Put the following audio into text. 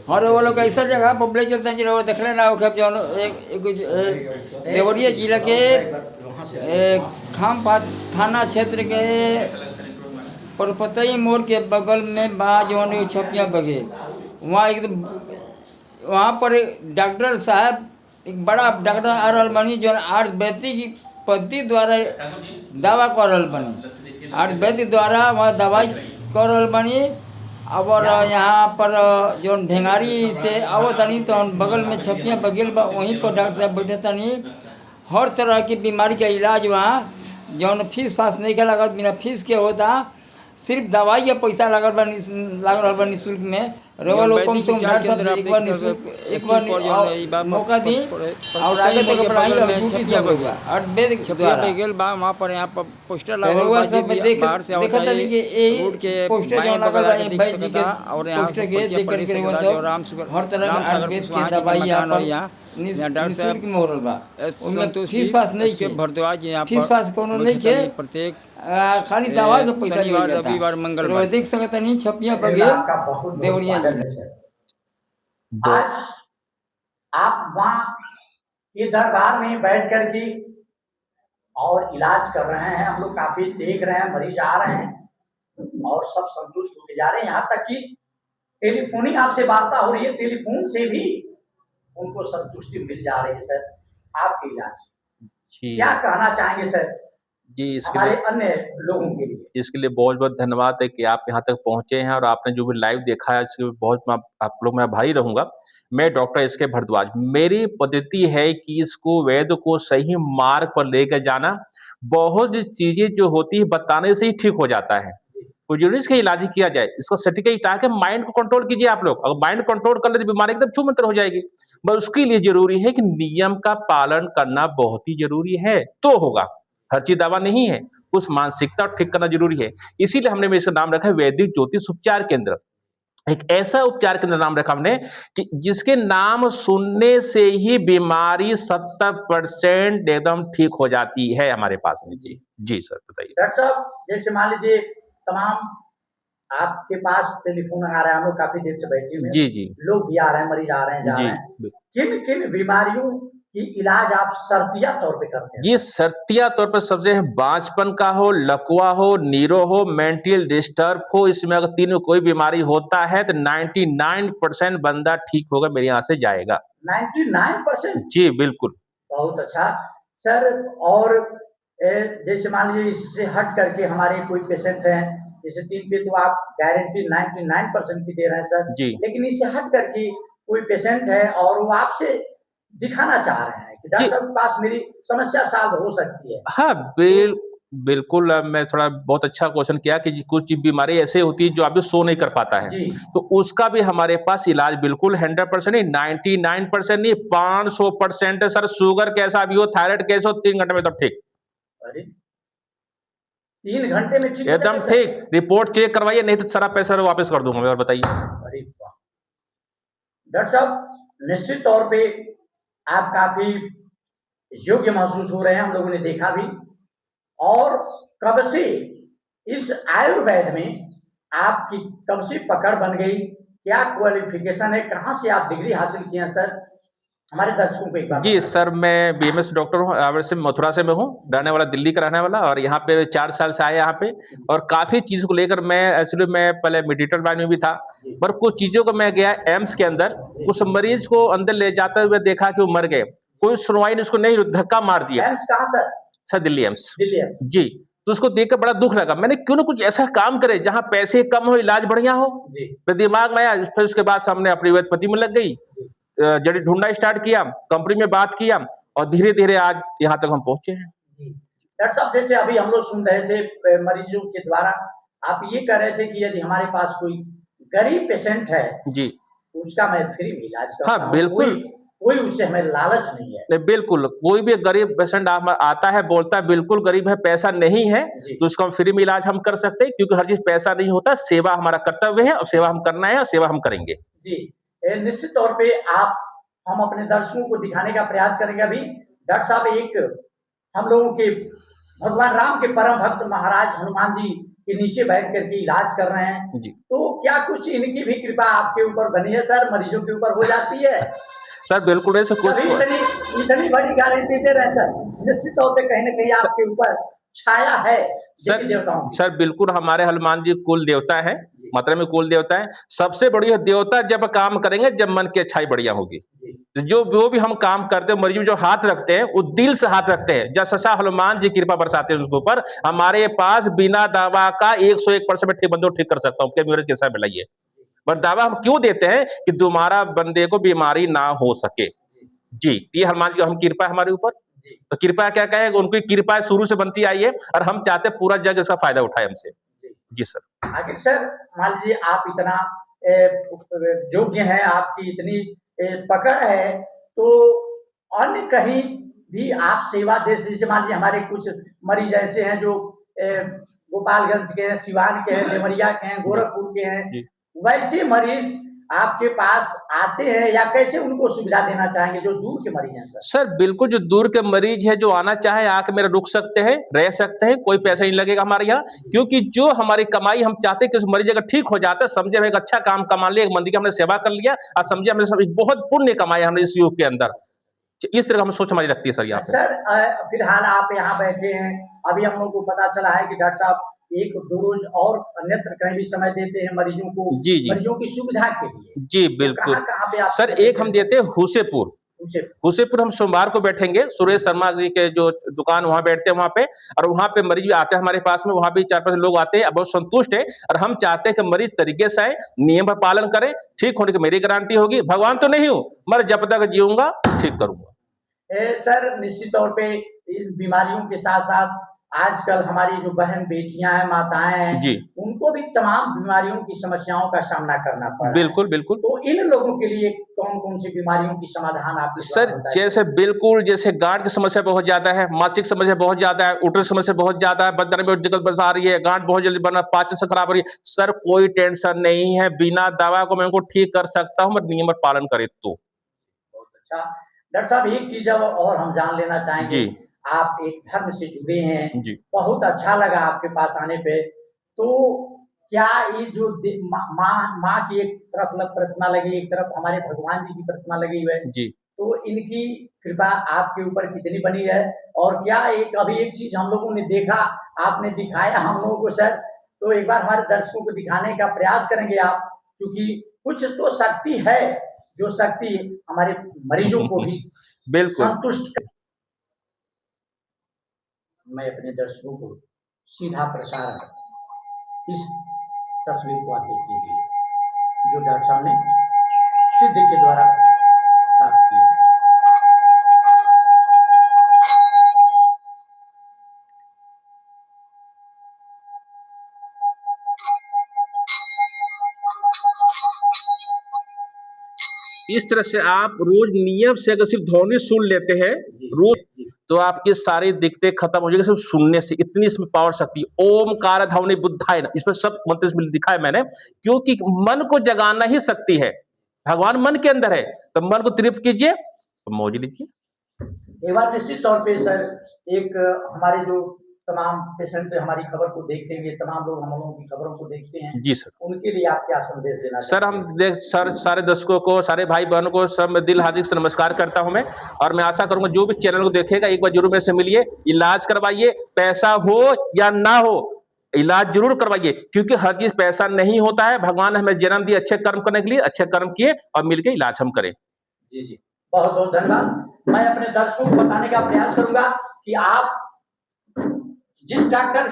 और वो लोग ऐसा जगह पब्लिक चलते हैं जो देख लेना हो जौन देवरिया जिला के खाम थाना क्षेत्र के परपतई मोड़ के बगल में बा जौन छपिया बगे वहाँ एकदम वहाँ पर डॉक्टर साहब एक बड़ा डॉक्टर आ रहा बनी जो आयुर्वेदिक पद्धति द्वारा दवा कर रहा बनी आयुर्वेदिक द्वारा वहाँ दवाई कर रहा बनी। और यहाँ पर जो ढेंगारी से आओ तनी तो बगल में छपिया बगल बा वहीं पर डॉक्टर साहब बैठे तनी हर तरह की बीमारी का इलाज वहाँ जौन फीस फास नहीं का लागत बिना फीस के होता सिर्फ दवाई या पैसा लागल बा निःशुल्क में रोल कम से कम डॉक्टर साहब एक बार निःशुल्क एक बार मौका दी और आगे तक पढ़ाई और ड्यूटी सब होगा और वेद छपिया गेल बा वहां पर यहां पर पोस्टर लागल बा सब बाहर से देखा था कि रोड के पोस्टर जो लागल बा भाई जी के और यहां पोस्टर के देख करके वो सब हर तरह के आयुर्वेद के दवाई यहां डॉक्टर साहब में हो रहा बा उनमें फीस फास नहीं के भरद्वाज यहाँ फीस फास कोनो नहीं के प्रत्येक खाली दवा का पैसा शनिवार रविवार मंगलवार देख सकते नहीं छपिया पर गेल देवरिया आज आप वहाँ के दरबार में बैठ कर के और इलाज कर रहे हैं। हम लोग काफी देख रहे हैं, मरीज आ रहे हैं और सब संतुष्ट होते जा रहे हैं। यहाँ तक कि टेलीफोनिक आपसे वार्ता हो रही है, टेलीफोन से भी उनको संतुष्टि मिल जा रही है। सर आपके इलाज क्या कहना चाहेंगे सर जी हमारे अन्य लोगों के लिए? इसके लिए बहुत बहुत धन्यवाद है कि आप यहाँ तक पहुँचे हैं और आपने जो भी लाइव देखा है इसके बहुत आप लोग मैं आभारी रहूँगा। मैं डॉक्टर एस के भारद्वाज, मेरी पद्धति है कि इसको वैद्य को सही मार्ग पर लेकर जाना। बहुत चीज़ें जो होती है बताने से ही ठीक हो जाता है, कोई जरूरी इसका इलाज ही किया जाए। इसका सर्टिफिकेट आके माइंड को कंट्रोल कीजिए आप लोग, अगर माइंड कंट्रोल कर ले तो बीमारी एकदम छूमंतर हो जाएगी। बस उसके लिए जरूरी है कि नियम का पालन करना बहुत ही जरूरी है तो होगा। हर चीज दवा नहीं है, उस मानसिकता ठीक करना जरूरी है। इसीलिए हमने इसका नाम रखा है वैदिक ज्योतिष उपचार केंद्र। एक ऐसा उपचार केंद्र नाम रखा हमने कि जिसके नाम सुनने से ही बीमारी 70% एकदम ठीक हो जाती है हमारे पास में। जी जी सर बताइए। डॉक्टर साहब जैसे मान लीजिए तमाम आपके पास टेलीफोन आ रहा है, हम लोग काफी देर से बैठे हुए जी जी लोग भी आ रहे हैं, मरीज आ रहे हैं जा रहे हैं, किन किन बीमारियों की इलाज आप शर्तिया तौर पे करते हैं? जी शर्तिया तौर पर सबसे बांझपन का हो, लकवा हो, नीरो हो, मेंटल डिस्टर्ब हो, इसमें अगर तीन में कोई बीमारी होता है तो 99% बंदा ठीक होगा, मेरे यहाँ से जाएगा। 99%? जी बिल्कुल। बहुत अच्छा सर। और जैसे मान लीजिए इससे हट करके हमारे कोई पेशेंट हैं, जैसे 3 पे तो आप गारंटी 99% की दे रहे हैं सर जी। लेकिन इससे हट करके कोई पेशेंट है और वो आपसे दिखाना चाह रहे हैं कि डॉक्टर साहब के पास मेरी समस्या सॉल्व हो सकती है। हाँ बिल्कुल। मैं थोड़ा बहुत अच्छा क्वेश्चन किया कि कुछ बीमारी ऐसे होती है जो आदमी सो नहीं कर पाता है, तो उसका भी हमारे पास इलाज बिल्कुल 100% नहीं, 99% नहीं, 500% है सर। शुगर कैसा भी हो, थायराइड कैसा हो, 3 घंटे में तब ठीक। 3 घंटे में ठीक एकदम ठीक। रिपोर्ट चेक करवाइए, नहीं तो सारा पैसा वापस कर दूंगा मैं। और बताइए। अरे वाह डॉक्टर साहब, निश्चित तौर पे आप काफी योग्य महसूस हो रहे हैं, हम लोगों ने देखा भी। और कब से इस आयुर्वेद में आपकी कब से पकड़ बन गई, क्या क्वालिफिकेशन है, कहाँ से आप डिग्री हासिल किए हैं सर, हमारे दर्शकों को एक बार? जी सर, मैं बीएमएस डॉक्टर हूँ, से मथुरा से मैं हूँ, रहने वाला, दिल्ली का रहने वाला, और यहाँ पे 4 साल से आया यहाँ पे। और काफ़ी चीज़ को लेकर मैं एक्चुअली मैं पहले मेडिकल लाइन में भी था, पर कुछ चीज़ों को मैं गया एम्स के अंदर, उस मरीज को अंदर ले जाते हुए देखा कि वो मर गए, कोई सुनवाई नहीं, उसको नहीं, धक्का मार दिया। एम्स कहाँ सर? सर दिल्ली एम्स। दिल्ली एम्स जी। तो उसको देखकर बड़ा दुख लगा। मैंने क्यों ना कुछ ऐसा काम करे जहाँ पैसे कम हो, इलाज बढ़िया हो। फिर दिमाग में आया, फिर उसके बाद हमने अपनी पति में लग गई, जड़ी ढूंढना स्टार्ट किया, कंपनी में बात किया, और धीरे धीरे आज यहाँ तक हम पहुंचे हैं। डॉक्टर साहब जैसे अभी हम लोग सुन रहे थे मरीजों के द्वारा, आप ये कह रहे थे कि यदि हमारे पास कोई गरीब पेशेंट है जी, उसका मैं फ्री में इलाज करता हूं। हाँ बिल्कुल। कोई उससे हमें लालच नहीं है। नहीं बिल्कुल, कोई भी गरीब पेशेंट आता है, बोलता है बिल्कुल गरीब है, पैसा नहीं है, तो उसको हम फ्री में इलाज हम कर सकते हैं, क्योंकि हर चीज पैसा नहीं होता, सेवा हमारा कर्तव्य है, और सेवा हम करना है, और सेवा हम करेंगे। जी निश्चित तौर पे हम अपने दर्शकों को दिखाने का प्रयास करेंगे। अभी डॉक्टर साहब एक हम लोगों के भगवान राम के परम भक्त महाराज हनुमान जी के नीचे बैठ करके इलाज कर रहे हैं, जी तो क्या कुछ इनकी भी कृपा आपके ऊपर बनी है सर, मरीजों के ऊपर हो जाती है? सर बिल्कुल ऐसे कुछ कभी इतनी बड़ी गारंटी दे रहे हैं सर, निश्चित तौर पे कहीं न कहीं आपके ऊपर छाया है सर देवी देवताओं की। सर बिल्कुल हमारे हनुमान जी कुल देवता है, मतलब में कुल देवता है। सबसे बढ़िया देवता जब काम करेंगे जब मन की अच्छाई बढ़िया होगी। जी, तो जो भी हम काम करते हैं मरीज में जो हाथ रखते हैं वो दिल से हाथ रखते हैं, जैसा हनुमान जी कृपा बरसाते हैं उसके ऊपर। हमारे पास बिना दवा का 101% ठीक बंदे को ठीक कर सकता हूँ, क्या मेरे कैसा मिलाइए। पर दावा हम क्यों देते हैं कि तुम्हारा बंदे को बीमारी ना हो सके। जी, ये हनुमान जी की हम कृपा है हमारे ऊपर। जी, तो कृपा क्या कहें, उनकी कृपा शुरू से बनती आई है और हम चाहते हैं पूरा जग इसका फायदा उठाए हमसे। जी। जी सर। आखिर सर मान लीजिए आप इतना योग्य हैं, आपकी इतनी पकड़ है, तो अन्य कहीं भी आप सेवा दे, जैसे मान लीजिए हमारे कुछ मरीज ऐसे हैं जो गोपालगंज के हैं, सिवान के हैं, देवरिया के हैं, गोरखपुर के हैं, जी वैसे मरीज आपके पास आते हैं या कैसे उनको सुविधा देना चाहेंगे जो दूर के मरीज हैं सर? सर बिल्कुल, जो दूर के मरीज है जो आना चाहे आके मेरा रुक सकते हैं, रह सकते हैं, कोई पैसा नहीं लगेगा हमारे यहाँ। क्योंकि जो हमारी कमाई हम चाहते हैं कि उस मरीज अगर ठीक हो जाता है, समझे हम एक अच्छा काम कमा लिया, एक मंदिर की हमने सेवा कर लिया और समझे हमने सब एक बहुत पुण्य कमाया हमने इस युग के अंदर। इस तरह हम सोच हमारी रखती है सर यहाँ पे। सर फिलहाल आप यहाँ बैठे हैं, अभी हम लोग को पता चला है कि डॉक्टर साहब एक दो रोज और अन्यत्र कहीं भी समय देते हैं मरीजों को, जी जी मरीजों की सुविधा के लिए। जी तो बिल्कुल। कहाँ पे आप सर एक हम देते हैं हुसेपुर। पूछे? हुसेपुर हम सोमवार को बैठेंगे, सुरेश शर्मा जी के जो दुकान वहाँ बैठते हैं वहाँ पे, और वहाँ पे मरीज भी आते हैं हमारे पास में, वहाँ भी 4-5 लोग आते हैं, अब बहुत संतुष्ट है। और हम चाहते हैं कि मरीज तरीके से आए, नियम का पालन करें, ठीक होने की मेरी गारंटी होगी। भगवान तो नहीं हूँ, मगर जब तक जीऊंगा ठीक करूंगा। सर निश्चित तौर पे इन बीमारियों के साथ साथ आजकल हमारी जो बहन बेटियां हैं, माताएं हैं, जी उनको भी तमाम बीमारियों की समस्याओं का सामना करना पड़ रहा है। बिल्कुल बिल्कुल। तो इन लोगों के लिए कौन कौन सी बीमारियों की समाधान आपके सर द्वारा होता है? जैसे बिल्कुल, जैसे गांठ की समस्या बहुत ज्यादा है, मासिक समस्या बहुत ज्यादा है, उल्टी समस्या बहुत ज्यादा है, बदन में दिक्कत बरसा आ रही है, गांठ बहुत जल्दी बना, पाचन से खराब हो रही है, सर कोई टेंशन नहीं है, बिना दवा को मैं उनको ठीक कर सकता हूँ, मैं नियम का पालन करे तो। बहुत अच्छा। डॉक्टर साहब एक चीज़ और हम जान लेना चाहेंगे, जी आप एक धर्म से जुड़े हैं, जी बहुत अच्छा लगा आपके पास आने पे। तो क्या ये जो माँ की एक तरफ प्रतिमा लगी, एक तरफ हमारे भगवान जी की प्रतिमा लगी हुई है, जी तो इनकी कृपा आपके ऊपर कितनी बनी है? और क्या एक अभी एक चीज़ हम लोगों ने देखा, आपने दिखाया हम लोगों को सर, तो एक बार हमारे दर्शकों को दिखाने का प्रयास करेंगे आप? क्योंकि कुछ तो शक्ति है, जो शक्ति हमारे मरीजों को भी बिल्कुल। संतुष्ट कर। मैं अपने दर्शकों को सीधा प्रसारण इस तस्वीर को आप देख लीजिए, जो डॉक्टर साहब ने सिद्ध के द्वारा प्राप्त की है। इस तरह से आप रोज नियम से अगर सिर्फ ध्वनि सुन लेते हैं रोज, तो आपकी सारी दिक्कतें खत्म हो जाएगी सिर्फ सुनने से। इतनी इसमें पावर शक्ति, ओमकार ध्वनि बुद्धाय न, इसमें सब मंत्र इसमें दिखा है मैंने। क्योंकि मन को जगाना ही शक्ति है, भगवान मन के अंदर है, तो मन को तृप्त कीजिए तो मौज लीजिए। एक बार निश्चित तौर पे सर, एक हमारे जो तमाम पेशेंट हमारी खबर को देखते हैं, तमाम लोग हम लोगों की खबरों को देखते हैं, जी सर। उनके लिए आप क्या संदेश देना सर हम देख सर सारे दर्शकों को, सारे भाई बहनों को सब मैं दिल हार्दिक से नमस्कार करता हूं मैं। और मैं आशा करूंगा जो भी चैनल को देखेगा एक बार जरूर मेरे से मिलिए, इलाज करवाइए, पैसा हो या ना हो इलाज जरूर करवाइए। क्योंकि हर चीज पैसा नहीं होता है, भगवान ने हमें जन्म दिया अच्छे कर्म करने के लिए, अच्छे कर्म किए और मिलकर इलाज हम करें। जी जी, बहुत बहुत धन्यवाद। मैं अपने दर्शकों को बताने का प्रयास करूंगा कि आप जिस डॉक्टर